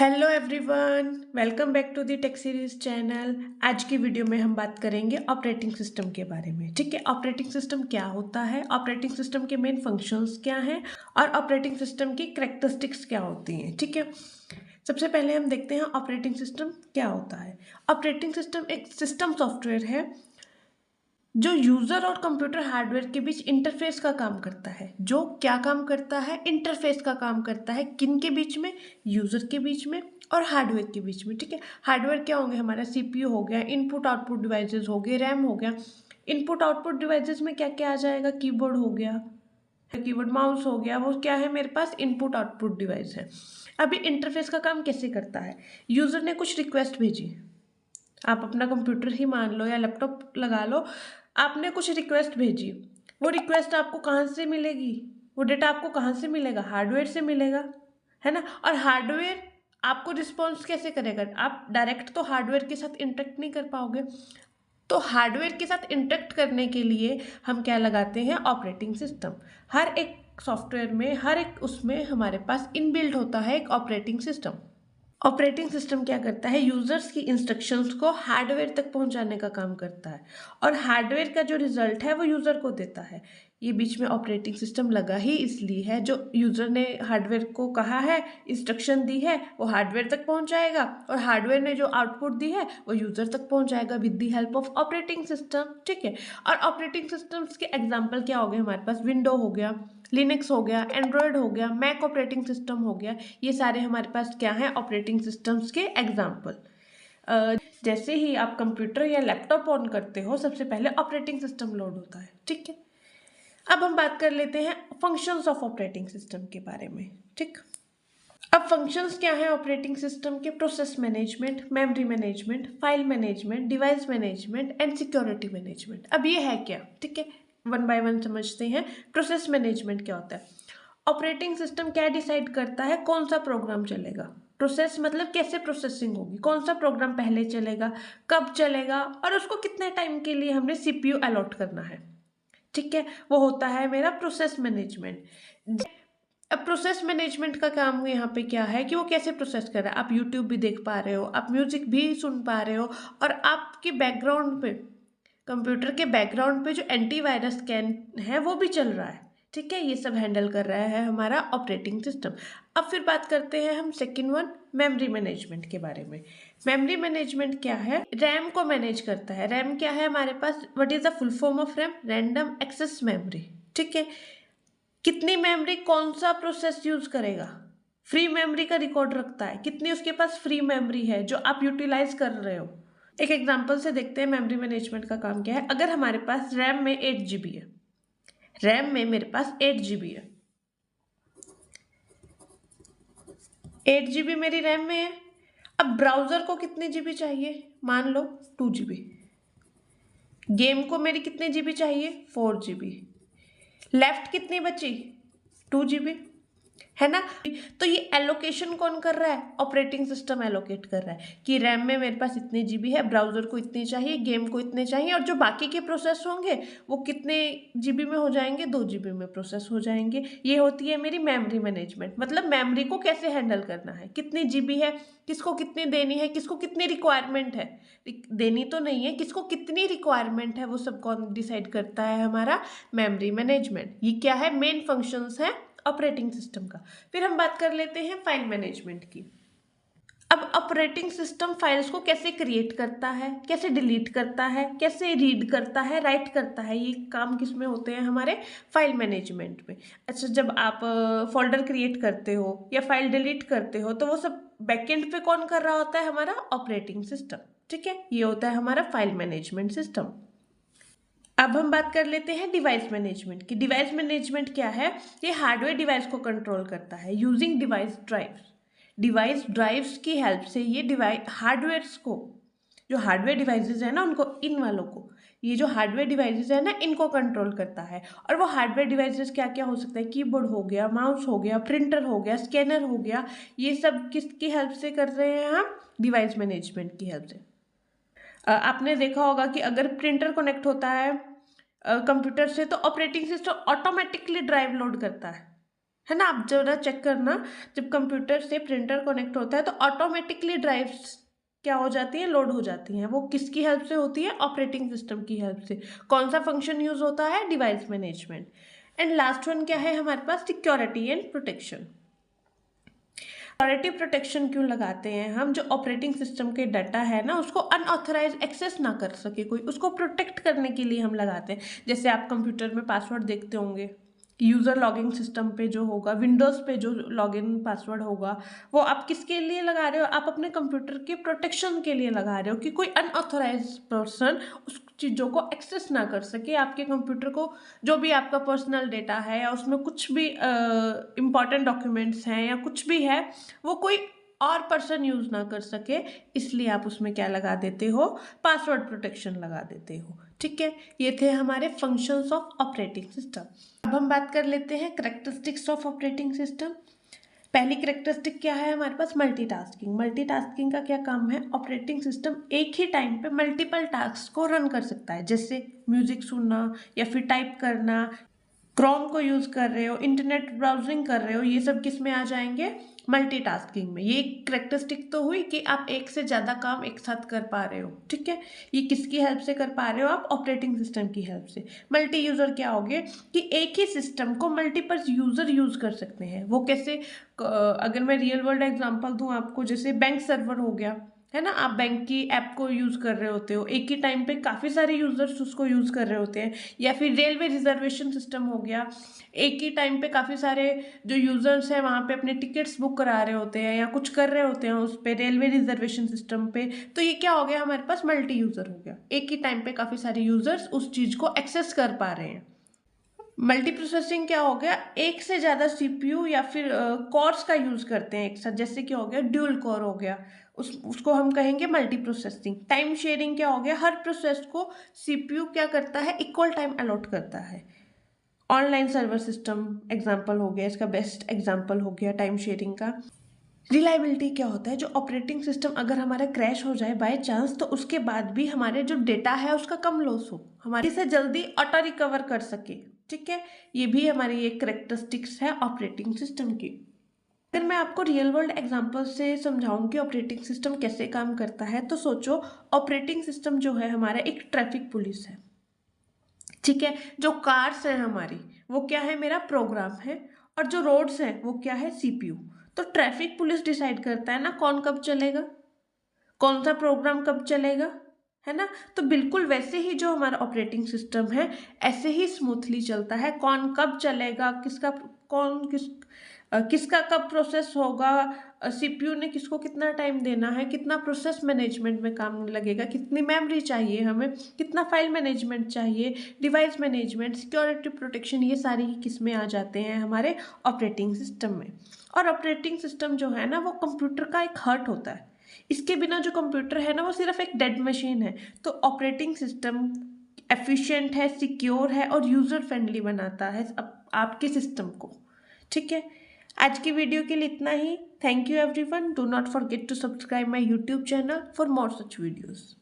Hello everyone, welcome back to the tech series channel. आज की video में हम बात करेंगे ऑपरेटिंग सिस्टम के बारे में। ठीक है, ऑपरेटिंग सिस्टम क्या होता है, ऑपरेटिंग सिस्टम के मेन फंक्शंस क्या हैं और ऑपरेटिंग सिस्टम की कैरेक्टरिस्टिक्स क्या होती हैं। ठीक है, सबसे पहले हम देखते हैं ऑपरेटिंग सिस्टम क्या होता है। ऑपरेटिंग सिस्टम एक सिस्टम सॉफ्टवेयर है जो यूजर और कंप्यूटर हार्डवेयर के बीच इंटरफेस का काम करता है। जो क्या काम करता है? इंटरफेस का काम करता है। किन के बीच में? यूजर के बीच में और हार्डवेयर के बीच में। ठीक है, हार्डवेयर क्या होंगे? हमारा सीपीयू हो गया, इनपुट आउटपुट डिवाइसेस हो गए, रैम हो गया। इनपुट आउटपुट डिवाइसेस में क्या क्या आ जाएगा? कीबोर्ड हो गया, कीबोर्ड माउस हो गया। वो क्या है? मेरे पास इनपुट आउटपुट डिवाइस है। अभी इंटरफेस का काम कैसे करता है? यूजर ने कुछ रिक्वेस्ट भेजी, आप अपना कंप्यूटर ही मान लो या लैपटॉप लगा लो, आपने कुछ रिक्वेस्ट भेजी। वो रिक्वेस्ट आपको कहाँ से मिलेगी? वो डेटा आपको कहाँ से मिलेगा? हार्डवेयर से मिलेगा, है ना। और हार्डवेयर आपको रिस्पॉन्स कैसे करेगा? आप डायरेक्ट तो हार्डवेयर के साथ इंटरेक्ट नहीं कर पाओगे। तो हार्डवेयर के साथ इंटरेक्ट करने के लिए हम क्या लगाते हैं? Operating system. हर एक सॉफ्टवेयर में, हर एक उसमें हमारे पास इनबिल्ट होता है एक ऑपरेटिंग सिस्टम। ऑपरेटिंग सिस्टम क्या करता है? यूजर्स की इंस्ट्रक्शंस को हार्डवेयर तक पहुंचाने का काम करता है और हार्डवेयर का जो रिजल्ट है वो यूजर को देता है। ये बीच में ऑपरेटिंग सिस्टम लगा ही इसलिए है, जो यूजर ने हार्डवेयर को कहा है, इंस्ट्रक्शन दी है, वो हार्डवेयर तक पहुंचाएगा और हार्डवेयर ने जो आउटपुट दी है वो यूजर तक पहुंचाएगा with the help of operating system. ठीक है, और ऑपरेटिंग सिस्टम्स के एग्जाम्पल क्या हो गए हमारे पास? विंडो हो गया, लिनक्स हो गया, एंड्रॉयड हो गया, मैक ऑपरेटिंग सिस्टम हो गया। ये सारे हमारे पास क्या है? ऑपरेटिंग सिस्टम्स के एग्जाम्पल। जैसे ही आप कंप्यूटर या लैपटॉप ऑन करते हो, सबसे पहले ऑपरेटिंग सिस्टम लोड होता है। ठीक है, अब हम बात कर लेते हैं फंक्शंस ऑफ ऑपरेटिंग सिस्टम के बारे में। ठीक, अब फंक्शंस क्या है ऑपरेटिंग सिस्टम के? Process management, memory management, file management, device management and security management. अब ये है क्या? ठीक है, वन बाय वन समझते हैं। प्रोसेस मैनेजमेंट क्या होता है? ऑपरेटिंग सिस्टम क्या डिसाइड करता है कौन सा प्रोग्राम चलेगा? प्रोसेस मतलब कैसे प्रोसेसिंग होगी, कौन सा प्रोग्राम पहले चलेगा, कब चलेगा और उसको कितने टाइम के लिए हमने सीपीयू अलॉट करना है। ठीक है, वो होता है मेरा प्रोसेस मैनेजमेंट। अब प्रोसेस मैनेजमेंट का काम यहाँ पे क्या है कि वो कैसे प्रोसेस कर रहा है। आप यूट्यूब भी देख पा रहे हो, आप म्यूजिक भी सुन पा रहे हो और आपके बैकग्राउंड पे, कंप्यूटर के बैकग्राउंड पे जो एंटीवायरस स्कैन है वो भी चल रहा है। ठीक है, ये सब हैंडल कर रहा है हमारा ऑपरेटिंग सिस्टम। अब फिर बात करते हैं हम सेकेंड वन, मेमोरी मैनेजमेंट के बारे में। मेमोरी मैनेजमेंट क्या है? रैम को मैनेज करता है। रैम क्या है हमारे पास? What is the full form of RAM? Random access memory. ठीक है, कितनी मेमोरी कौन सा प्रोसेस यूज करेगा? फ्री मेमोरी का रिकॉर्ड रखता है, कितनी उसके पास फ्री मेमोरी है जो आप यूटिलाइज कर रहे हो। एक एग्जांपल से देखते हैं मेमोरी मैनेजमेंट का काम क्या है। अगर हमारे पास रैम में 8 GB है, रैम में मेरे पास 8 GB है, 8 GB मेरी रैम में है। अब ब्राउजर को कितने जीबी चाहिए? मान लो 2 GB। गेम को मेरी कितने जीबी चाहिए? 4 GB। लेफ्ट कितनी बची? 2 GB, है ना। तो ये एलोकेशन कौन कर रहा है? ऑपरेटिंग सिस्टम एलोकेट कर रहा है कि रैम में मेरे पास इतने जीबी है, ब्राउजर को इतने चाहिए, गेम को इतने चाहिए और जो बाकी के प्रोसेस होंगे वो कितने जीबी में हो जाएंगे? 2 GB में प्रोसेस हो जाएंगे। ये होती है मेरी मेमोरी मैनेजमेंट। मतलब मेमोरी को कैसे हैंडल करना है, कितनी जीबी है, किसको कितनी देनी है, किसको कितनी रिक्वायरमेंट है, देनी तो नहीं है, किसको कितनी रिक्वायरमेंट है, वो सब कौन डिसाइड करता है? हमारा मेमोरी मैनेजमेंट। ये क्या है? मेन फंक्शंस है ऑपरेटिंग सिस्टम का। फिर हम बात कर लेते हैं फाइल मैनेजमेंट की। अब ऑपरेटिंग सिस्टम फाइल्स को कैसे क्रिएट करता है, कैसे डिलीट करता है, कैसे रीड करता है, राइट करता है, ये काम किस में होते हैं? हमारे फाइल मैनेजमेंट में। अच्छा, जब आप फोल्डर क्रिएट करते हो या फाइल डिलीट करते हो तो वो सब बैकएंड पे कौन कर रहा होता है? हमारा ऑपरेटिंग सिस्टम। ठीक है, ये होता है हमारा फाइल मैनेजमेंट सिस्टम। अब हम बात कर लेते हैं डिवाइस मैनेजमेंट की। डिवाइस मैनेजमेंट क्या है? ये हार्डवेयर डिवाइस को कंट्रोल करता है using device drives. Device drives की हेल्प से ये डिवाइस हार्डवेयर्स को, जो हार्डवेयर डिवाइसेस है ना उनको, इन वालों को, ये जो हार्डवेयर डिवाइसेस है ना इनको कंट्रोल करता है। और वो हार्डवेयर डिवाइसेस क्या क्या हो सकता है? कीबोर्ड हो गया, माउस हो गया, प्रिंटर हो गया, स्कैनर हो गया। ये सब किसकी हेल्प से कर रहे हैं हम? डिवाइस मैनेजमेंट की हेल्प से। आपने देखा होगा कि अगर प्रिंटर कनेक्ट होता है कंप्यूटर से तो operating system automatically drive load करता है। है ना। आप जरा चेक करना, जब कंप्यूटर से प्रिंटर कनेक्ट होता है तो ऑटोमेटिकली ड्राइव्स क्या हो जाती है, लोड हो जाती हैं। वो किसकी हेल्प से होती है, ऑपरेटिंग सिस्टम की हेल्प से। कौन सा फंक्शन यूज होता है, device management. And last one क्या है हमारे पास, security and protection. Security protection क्यों लगाते हैं हम, जो ऑपरेटिंग सिस्टम के डाटा है ना उसको अनऑथराइज एक्सेस ना कर सके कोई, उसको प्रोटेक्ट करने के लिए हम लगाते हैं। जैसे आप कंप्यूटर में पासवर्ड देखते होंगे, यूज़र लॉगिन सिस्टम पे जो होगा, विंडोज़ पे जो लॉगिन पासवर्ड होगा, वो आप किसके लिए लगा रहे हो, आप अपने कंप्यूटर के प्रोटेक्शन के लिए लगा रहे हो कि कोई अनऑथराइज पर्सन उस चीज़ों को एक्सेस ना कर सके आपके कंप्यूटर को। जो भी आपका पर्सनल डेटा है या उसमें कुछ भी इम्पॉर्टेंट डॉक्यूमेंट्स हैं या कुछ भी है, वो कोई और पर्सन यूज़ ना कर सके, इसलिए आप उसमें क्या लगा देते हो, पासवर्ड प्रोटेक्शन लगा देते हो। ठीक है, ये थे हमारे फंक्शंस ऑफ ऑपरेटिंग सिस्टम। अब हम बात कर लेते हैं कैरेक्टरिस्टिक्स ऑफ ऑपरेटिंग सिस्टम। पहली कैरेक्टरिस्टिक क्या है हमारे पास, मल्टीटास्किंग। मल्टीटास्किंग का क्या काम है, ऑपरेटिंग सिस्टम एक ही टाइम पे मल्टीपल टास्क को रन कर सकता है। जैसे म्यूजिक सुनना या फिर टाइप करना, क्रोम को यूज़ कर रहे हो, इंटरनेट ब्राउजिंग कर रहे हो, ये सब किस में आ जाएंगे, मल्टीटास्किंग में। ये एक कैरेक्टरिस्टिक तो हुई कि आप एक से ज़्यादा काम एक साथ कर पा रहे हो। ठीक है, ये किसकी हेल्प से कर पा रहे हो आप, ऑपरेटिंग सिस्टम की हेल्प से। मल्टी यूज़र क्या हो गए कि एक ही सिस्टम को मल्टीपल यूज़र यूज़ कर सकते हैं। वो कैसे, अगर मैं रियल वर्ल्ड एग्जांपल दूं आपको, जैसे बैंक सर्वर हो गया, है ना। आप बैंक की ऐप को यूज़ कर रहे होते हो, एक ही टाइम पे काफ़ी सारे यूज़र्स उसको यूज़ कर रहे होते हैं। या फिर रेलवे रिजर्वेशन सिस्टम हो गया, एक ही टाइम पे काफ़ी सारे जो यूज़र्स हैं वहाँ पे अपने टिकट्स बुक करा रहे होते हैं या कुछ कर रहे होते हैं उस पर, रेलवे रिजर्वेशन सिस्टम पे। तो ये क्या हो गया हमारे पास, मल्टी यूज़र हो गया। एक ही टाइम पे काफ़ी सारे यूज़र्स उस चीज़ को एक्सेस कर पा रहे हैं। मल्टी प्रोसेसिंग क्या हो गया, एक से ज़्यादा सीपीयू या फिर कोर्स का यूज़ करते हैं एक साथ। जैसे क्या हो गया, ड्यूल कोर हो गया, उसको हम कहेंगे मल्टी प्रोसेसिंग। टाइम शेयरिंग क्या हो गया, हर प्रोसेस को सीपीयू क्या करता है, इक्वल टाइम अलॉट करता है। ऑनलाइन सर्वर सिस्टम एग्जाम्पल हो गया, इसका बेस्ट एग्जाम्पल हो गया टाइम शेयरिंग का। रिलायबिलिटी क्या होता है, जो ऑपरेटिंग सिस्टम अगर हमारा क्रैश हो जाए बाय चांस, तो उसके बाद भी हमारे जो डेटा है उसका कम लॉस हो, हमारे से जल्दी ऑटो रिकवर कर सके। ठीक है, ये भी हमारी एक करेक्टरिस्टिक्स है ऑपरेटिंग सिस्टम की। अगर मैं आपको रियल वर्ल्ड एग्जांपल से समझाऊं कि ऑपरेटिंग सिस्टम कैसे काम करता है, तो सोचो ऑपरेटिंग सिस्टम जो है हमारा एक ट्रैफिक पुलिस है। ठीक है, जो कार्स है हमारी वो क्या है, मेरा प्रोग्राम है। और जो रोड्स है वो क्या है, सीपीयू। तो ट्रैफिक पुलिस डिसाइड करता है ना कौन कब चलेगा, कौन सा प्रोग्राम कब चलेगा, है ना। तो बिल्कुल वैसे ही जो हमारा ऑपरेटिंग सिस्टम है ऐसे ही स्मूथली चलता है। कौन कब चलेगा, किसका कब प्रोसेस होगा, सीपीयू ने किसको कितना टाइम देना है, कितना प्रोसेस मैनेजमेंट में काम लगेगा, कितनी मेमोरी चाहिए हमें, कितना फाइल मैनेजमेंट चाहिए, डिवाइस मैनेजमेंट, सिक्योरिटी प्रोटेक्शन, ये सारी ही किस में आ जाते हैं, हमारे ऑपरेटिंग सिस्टम में। और ऑपरेटिंग सिस्टम जो है ना वो कंप्यूटर का एक हार्ट होता है। इसके बिना जो कंप्यूटर है ना वो सिर्फ एक डेड मशीन है। तो ऑपरेटिंग सिस्टम एफिशिएंट है, सिक्योर है और यूज़र फ्रेंडली बनाता है आपके सिस्टम को। ठीक है, आज की वीडियो के लिए इतना ही। Thank you everyone, do not forget to subscribe my YouTube channel for more such videos.